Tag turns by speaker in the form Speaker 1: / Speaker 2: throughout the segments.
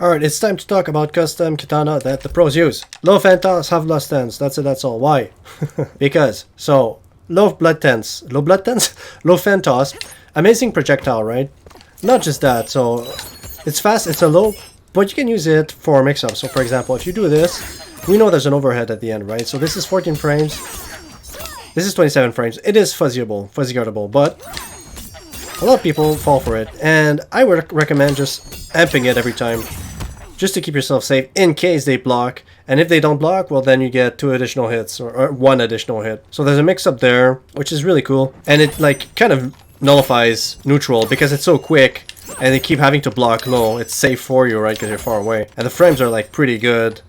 Speaker 1: Alright, it's time to talk about custom Kitana that the pros use. Low fan toss, half blood stance, that's all. Why? Because, so, low fan toss, amazing projectile, right? Not just that, so, it's fast, it's a low, but you can use it for mix-up. So for example, if you do this, we know there's an overhead at the end, right? So this is 14 frames, this is 27 frames. It is fuzzy guardable, but a lot of people fall for it, and I would recommend just amping it every time, just to keep yourself safe in case they block. And if they don't block, well, then you get 2 additional hits or 1 additional hit. So there's a mix up there, which is really cool, and it like kind of nullifies neutral because it's so quick and they keep having to block low. It's safe for you, right, because you're far away, and the frames are like pretty good.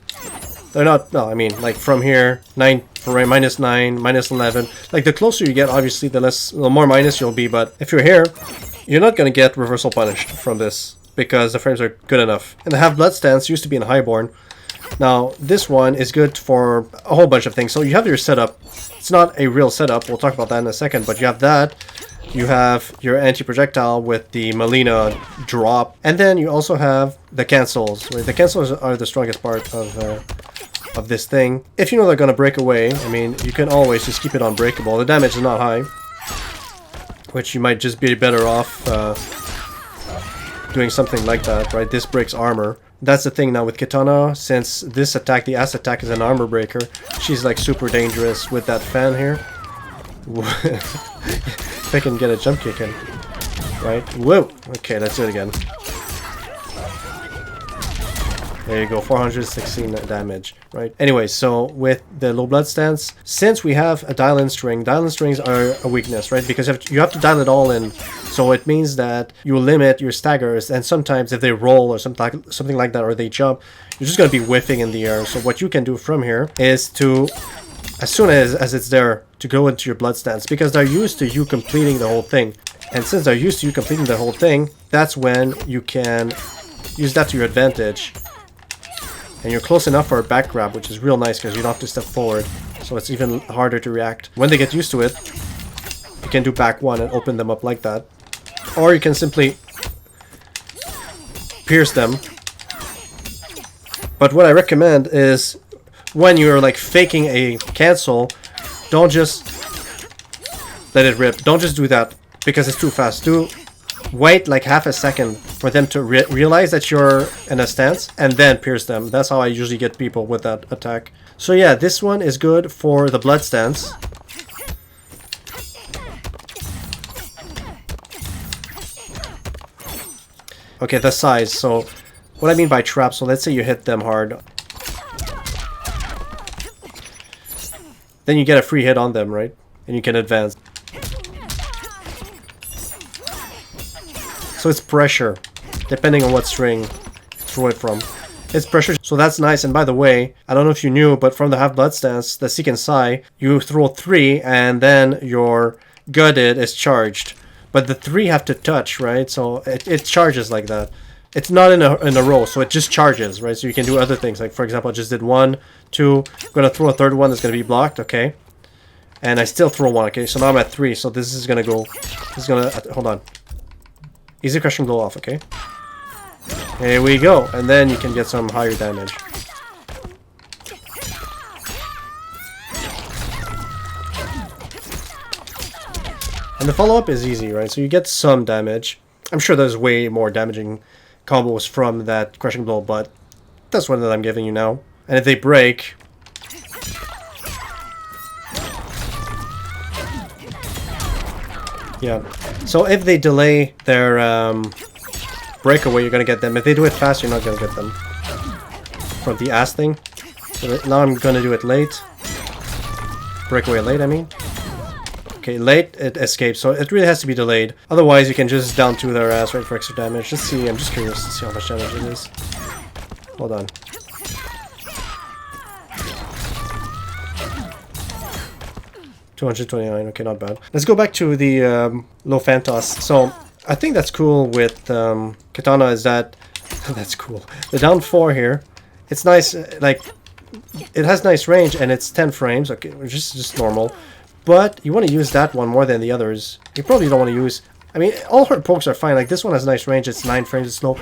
Speaker 1: They're not, no, I mean, like from here, 9 frame, -9, -11. Like the closer you get, obviously, the more minus you'll be. But if you're here, you're not gonna get reversal punished from this because the frames are good enough. And the half blood stance used to be in highborn. Now this one is good for a whole bunch of things. So you have your setup. It's not a real setup. We'll talk about that in a second. But you have that. You have your anti-projectile with the Melina drop, and then you also have the cancels. Right? The cancels are the strongest part of this thing. If you know they're gonna break away, I mean, you can always just keep it unbreakable. The damage is not high, which you might just be better off doing something like that, right? This breaks armor. That's the thing now with Kitana, since this attack, the ass attack, is an armor breaker, she's like super dangerous with that fan here. If I can get a jump kick in, right? Whoa! Okay, let's do it again. There you go, 416 damage, right? Anyway, so with the low blood stance, since we have a dial-in strings are a weakness, right? Because you have to dial it all in, so it means that you limit your staggers, and sometimes if they roll or something like that, or they jump, you're just going to be whiffing in the air. So what you can do from here is to, as soon as it's there, to go into your blood stance, because they're used to you completing the whole thing. And since they're used to you completing the whole thing, that's when you can use that to your advantage. And you're close enough for a back grab, which is real nice because you don't have to step forward. So it's even harder to react. When they get used to it, you can do back one and open them up like that. Or you can simply pierce them. But what I recommend is when you're like faking a cancel, don't just let it rip. Don't just do that because it's too fast. Wait like half a second for them to realize that you're in a stance and then pierce them. That's how I usually get people with that attack. So yeah, this one is good for the blood stance. Okay, the size. So what I mean by trap, so let's say you hit them hard. Then you get a free hit on them, right? And you can advance. So it's pressure, depending on what string you throw it from. It's pressure, so that's nice. And by the way, I don't know if you knew, but from the half blood stance, the Seek and Sai, you throw 3 and then your gutted is charged. But the 3 have to touch, right? So it charges like that. It's not in a row, so it just charges, right? So you can do other things. Like for example, I just did 1, 2, I'm gonna throw a third one that's gonna be blocked, okay? And I still throw 1, okay? So now I'm at 3, so this is gonna go, hold on. Easy crushing blow off, okay? Here we go, and then you can get some higher damage. And the follow-up is easy, right? So you get some damage. I'm sure there's way more damaging combos from that crushing blow, but that's one that I'm giving you now. And if they break... yeah. So if they delay their breakaway, you're going to get them. If they do it fast, you're not going to get them. From the ass thing. So now I'm going to do it late. Breakaway late, I mean. Okay, late, it escapes. So it really has to be delayed. Otherwise, you can just down to their ass right for extra damage. Just see, I'm just curious to see how much damage it is. Hold on. $229, okay, not bad. Let's go back to the low fan toss. So I think that's cool with Kitana is that that's cool. The down 4 here, it's nice. Like it has nice range and it's 10 frames. Okay, just normal. But you want to use that one more than the others. You probably don't want to use. I mean, all her pokes are fine. Like this one has nice range. It's 9 frames. It's slow.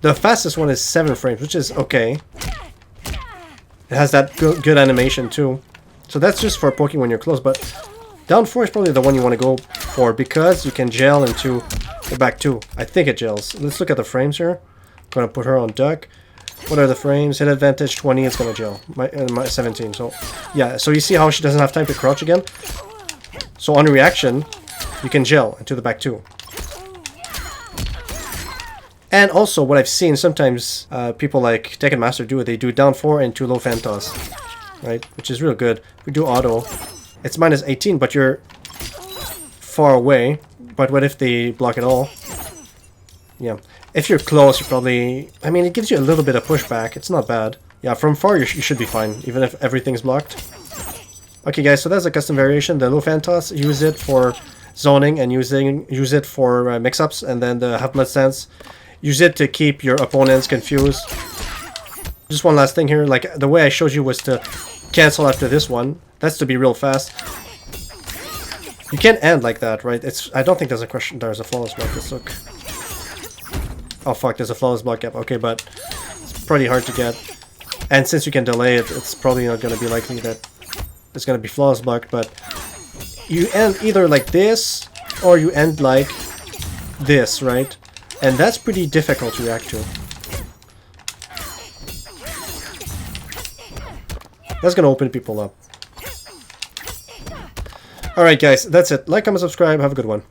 Speaker 1: The fastest one is 7 frames, which is okay. It has that good animation too. So that's just for poking when you're close, but down 4 is probably the one you want to go for because you can gel into the back 2. I think it gels. Let's look at the frames here. I'm going to put her on duck. What are the frames? Hit advantage 20, it's going to gel. My 17, so yeah. So you see how she doesn't have time to crouch again? So on reaction, you can gel into the back 2. And also, what I've seen sometimes people like Tekken Master do it. They do down 4 and 2 low fan toss, right? Which is real good. We do auto. It's minus 18, but you're far away. But what if they block it all? Yeah. If you're close, you probably... I mean, it gives you a little bit of pushback. It's not bad. Yeah, from far, you should be fine, even if everything's blocked. Okay, guys, so that's a custom variation. The low fan toss, use it for zoning and use it for mix-ups. And then the half blood stance, use it to keep your opponents confused. Just one last thing here. Like, the way I showed you was to cancel after this one. That's to be real fast. You can't end like that, right? I don't think there's a question. There's a flawless block. Let's look. Oh fuck, there's a flawless block gap. Okay, but it's pretty hard to get. And since you can delay it, it's probably not going to be likely that it's going to be flawless blocked. But you end either like this, or you end like this, right? And that's pretty difficult to react to. That's going to open people up. Alright guys, that's it. Like, comment, subscribe. Have a good one.